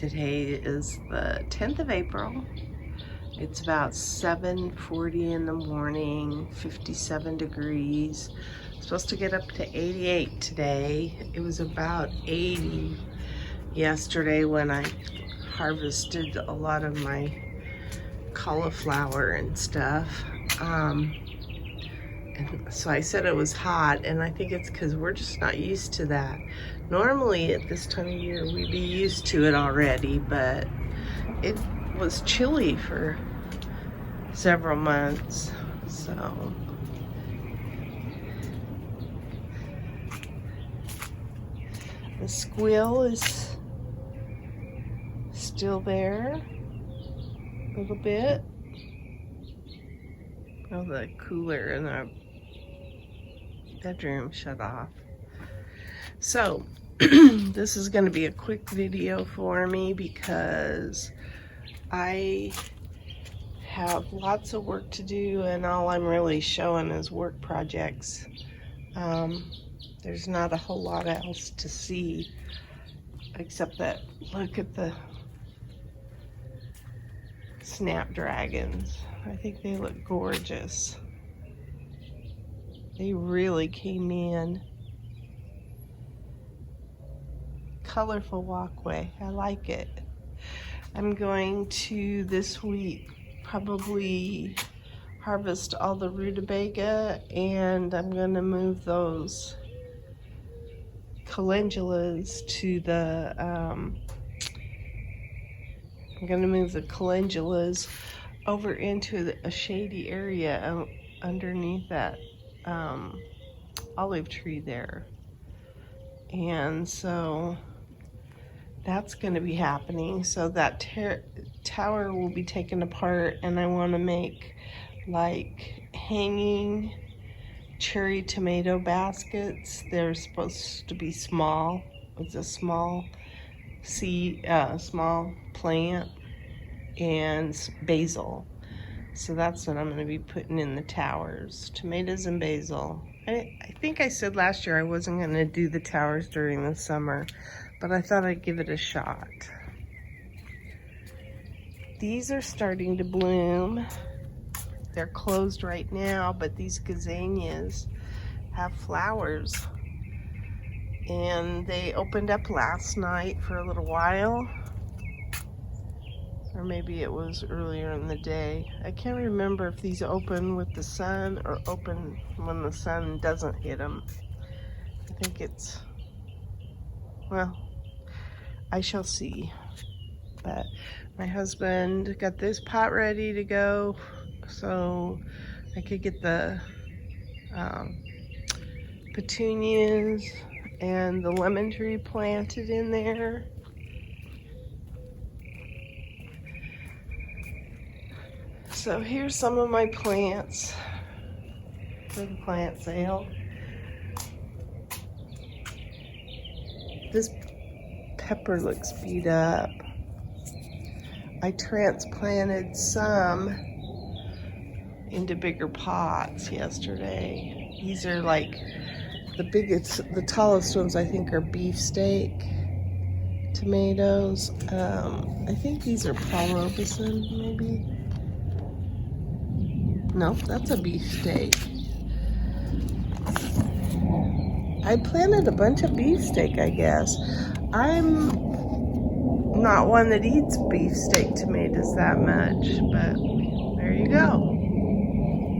Today is the 10th of April. It's about 7:40 in the morning, 57 degrees. Supposed to get up to 88 today. It was about 80 yesterday when I harvested a lot of my cauliflower and stuff. And so I said it was hot, and I think it's because we're just not used to that. Normally at this time of year we'd be used to it already, but it was chilly for several months. So the squirrel is still there a little bit. Oh, the cooler in the bedroom shut off. So this is going to be a quick video for me because I have lots of work to do, and all I'm really showing is work projects. There's not a whole lot else to see except that look at the snapdragons. I think they look gorgeous. They really came in. Colorful walkway. I like it. I'm going to this week probably harvest all the rutabaga, and I'm going to move those calendulas to the I'm going to move the calendulas over into a shady area underneath that olive tree there. And so that's going to be happening. So that tower will be taken apart, and I want to make like hanging cherry tomato baskets. They're supposed to be small. It's a small seed, small plant, and basil. So that's what I'm going to be putting in the towers. Tomatoes and basil. I think I said last year I wasn't going to do the towers during the summer, but I thought I'd give it a shot. These are starting to bloom. They're closed right now, but these gazanias have flowers. And they opened up last night for a little while. Or maybe it was earlier in the day. I can't remember if these open with the sun or open when the sun doesn't hit them. I think it's, well, I shall see. But my husband got this pot ready to go so I could get the petunias and the lemon tree planted in there. So here's some of my plants for the plant sale. This pepper looks beat up. I transplanted some into bigger pots yesterday. These are like the biggest, the tallest ones I think are beefsteak tomatoes. I think these are Paul Robeson, maybe. No, that's a beefsteak. I planted a bunch of beefsteak, I guess. I'm not one that eats beefsteak tomatoes that much, but there you go.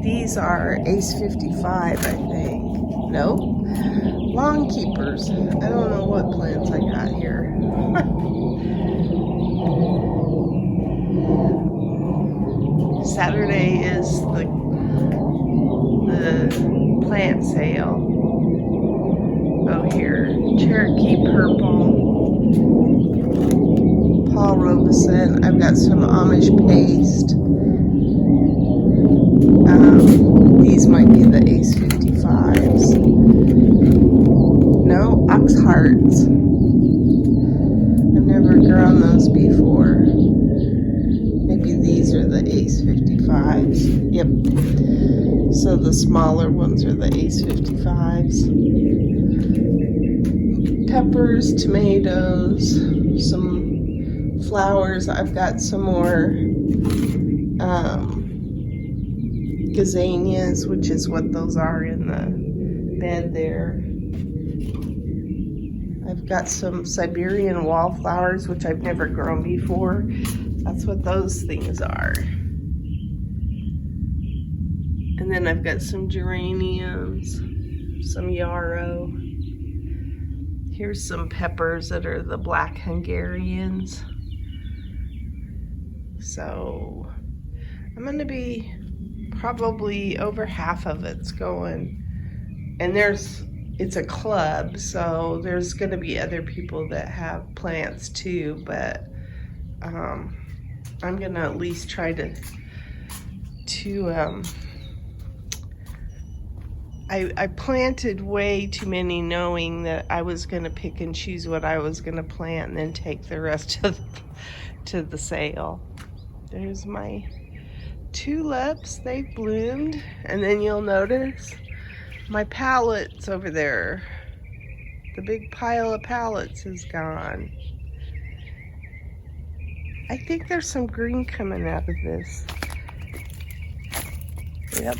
These are Ace 55, I think. Nope. Lawn keepers. I don't know what plants I got here. Saturday is the plant sale. Oh, here, Cherokee Purple, Paul Robeson. I've got some Amish paste. These might be the Ace 55s. No, ox hearts. I've never grown those before. Maybe these are the Ace 55s. Yep. So the smaller ones are the Ace 55s. Peppers, tomatoes, some flowers. I've got some more gazanias, which is what those are in the bed there. I've got some Siberian wallflowers, which I've never grown before. That's what those things are. And then I've got some geraniums, some yarrow. Here's some peppers that are the black Hungarians. So I'm going to be probably over half of it's going. And it's a club, so there's going to be other people that have plants too, but I'm going to at least try to I planted way too many knowing that I was going to pick and choose what I was going to plant and then take the rest to the sale. There's my tulips. They've bloomed. And then you'll notice my pallets over there. The big pile of pallets is gone. I think there's some green coming out of this. Yep.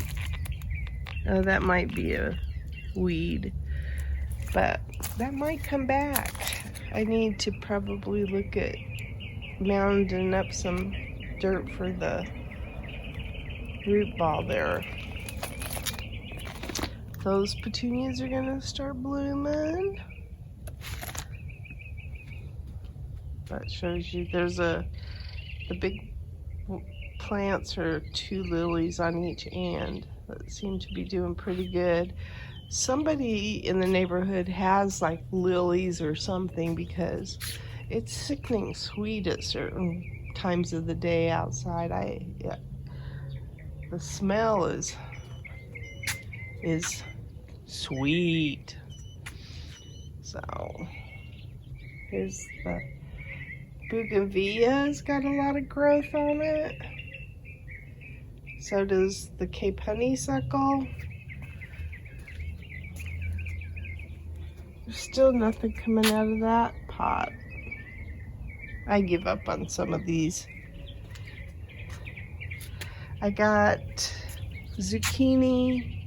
Oh, that might be a weed, but that might come back. I need to probably look at mounding up some dirt for the root ball there. Those petunias are gonna start blooming. That shows you the big plants are 2 lilies on each end that seem to be doing pretty good. Somebody in the neighborhood has like lilies or something, because it's sickening sweet at certain times of the day outside. The smell is sweet. So here's the bougainvillea. It's got a lot of growth on it. So does the Cape honeysuckle. There's still nothing coming out of that pot. I give up on some of these. I got zucchini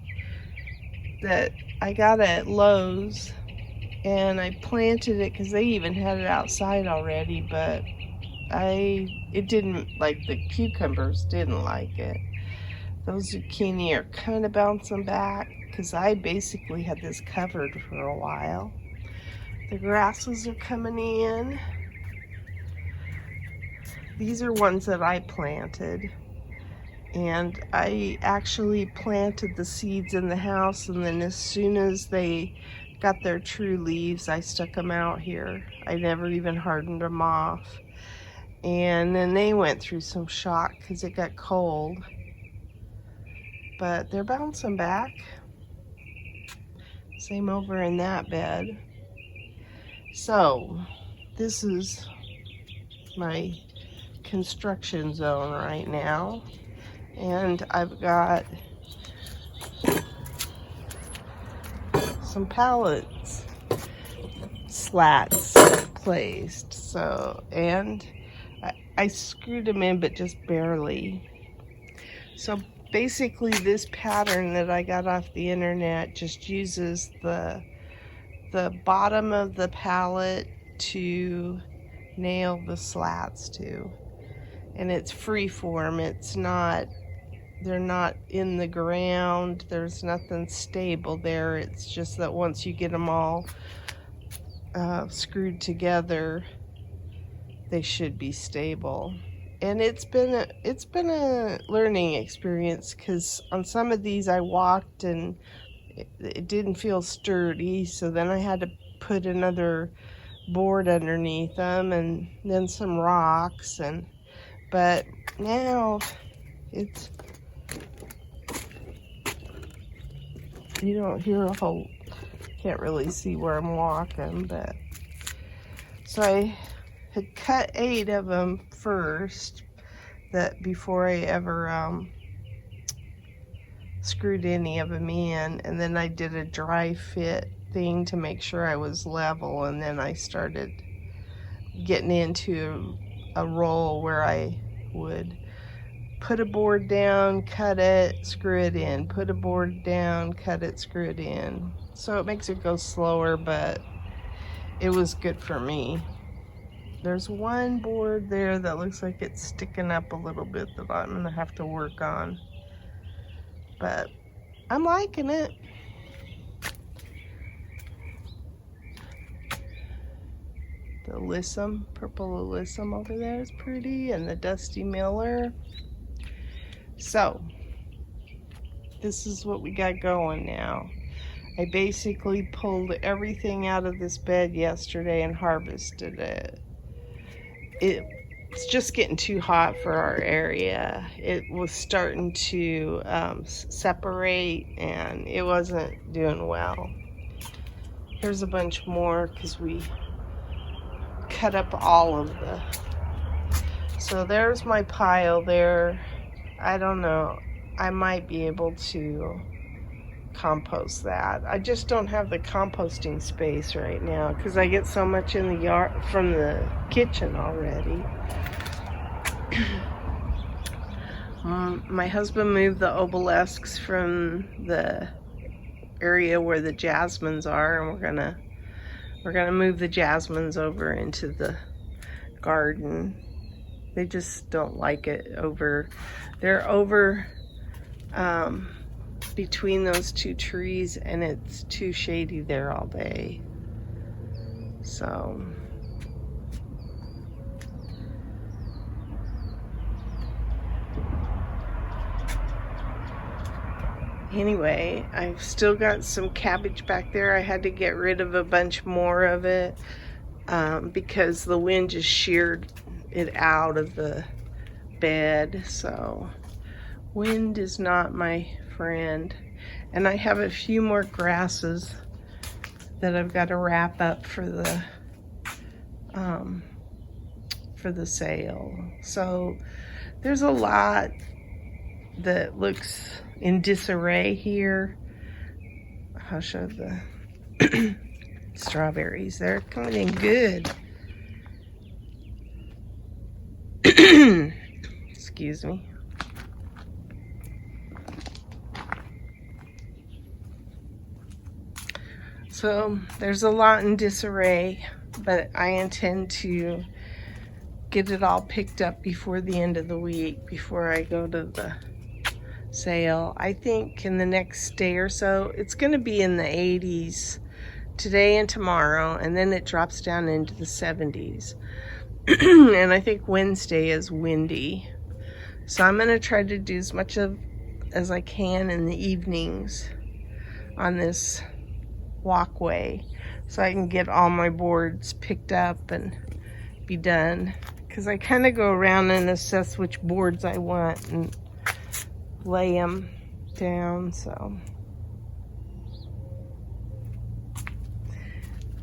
that I got at Lowe's, and I planted it because they even had it outside already, but it didn't, like the cucumbers didn't like it. Those zucchini are kind of bouncing back because I basically had this covered for a while. The grasses are coming in. These are ones that I planted, and I actually planted the seeds in the house, and then as soon as they got their true leaves, I stuck them out here. I never even hardened them off. And then they went through some shock because it got cold. But they're bouncing back. Same over in that bed. So this is my construction zone right now, and I've got some pallets slats placed. So, and I screwed them in, but just barely. So basically this pattern that I got off the internet just uses the bottom of the pallet to nail the slats to. And it's freeform. It's not, they're not in the ground. There's nothing stable there. It's just that once you get them all screwed together, they should be stable. And it's been a learning experience, because on some of these I walked and it didn't feel sturdy, so then I had to put another board underneath them and then some rocks, but now it's, you don't hear a whole, can't really see where I'm walking, but so I had cut 8 of them first, that before I ever screwed any of them in, and then I did a dry fit thing to make sure I was level, and then I started getting into a roll where I would put a board down, cut it, screw it in, put a board down, cut it, screw it in. So it makes it go slower, but it was good for me. There's one board there that looks like it's sticking up a little bit that I'm gonna have to work on, but I'm liking it. The alyssum, purple alyssum over there is pretty, and the Dusty Miller. So this is what we got going now. I basically pulled everything out of this bed yesterday and harvested it. It's just getting too hot for our area. It was starting to separate, and it wasn't doing well. Here's a bunch more because we cut up all of the... So there's my pile there. I don't know. I might be able to compost that. I just don't have the composting space right now because I get so much in the yard from the kitchen already. My husband moved the obelisks from the area where the jasmines are, and we're gonna move the jasmines over into the garden. They just don't like it over. They're over between those two trees, and it's too shady there all day. So anyway, I've still got some cabbage back there. I had to get rid of a bunch more of it because the wind just sheared it out of the bed. So wind is not my friend. And I have a few more grasses that I've got to wrap up for the sale. So there's a lot that looks in disarray here. I'll show the strawberries. They're coming in good. Excuse me. So there's a lot in disarray, but I intend to get it all picked up before the end of the week, before I go to the sale. I think in the next day or so, it's going to be in the 80s today and tomorrow, and then it drops down into the 70s. And I think Wednesday is windy. So I'm going to try to do as much as I can in the evenings on this walkway so I can get all my boards picked up and be done. Because I kind of go around and assess which boards I want and lay them down. So,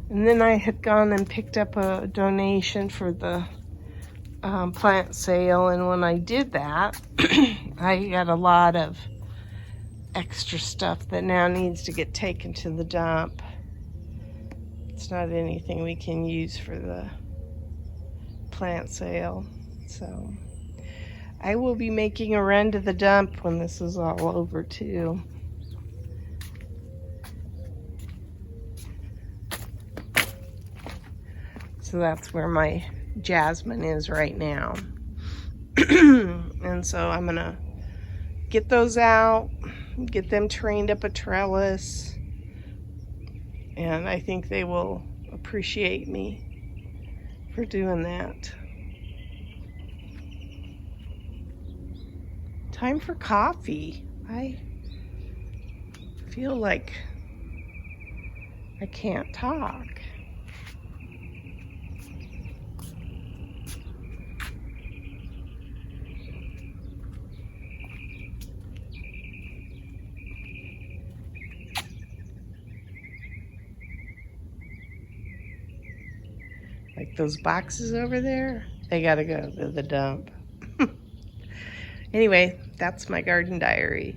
and then I had gone and picked up a donation for the plant sale, and when I did that I got a lot of extra stuff that now needs to get taken to the dump. It's not anything we can use for the plant sale. So I will be making a run to the dump when this is all over too. So that's where my jasmine is right now. And so I'm gonna get those out, get them trained up a trellis, and I think they will appreciate me for doing that. Time for coffee. I feel like I can't talk. Like those boxes over there, they gotta go to the dump. Anyway, that's my garden diary.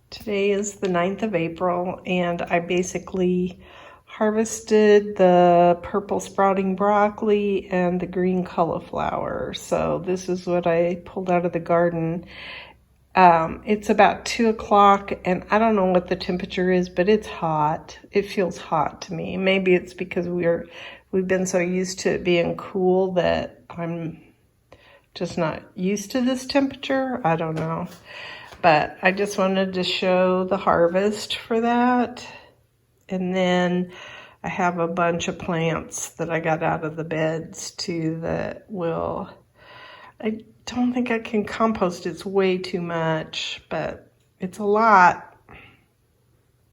Today is the 9th of April, and I basically harvested the purple sprouting broccoli and the green cauliflower. So this is what I pulled out of the garden. It's about 2 o'clock, and I don't know what the temperature is, but it's hot. It feels hot to me. Maybe it's because we've been so used to it being cool that I'm just not used to this temperature. I don't know. But I just wanted to show the harvest for that. And then I have a bunch of plants that I got out of the beds too that will, I don't think I can compost. It's way too much, but it's a lot.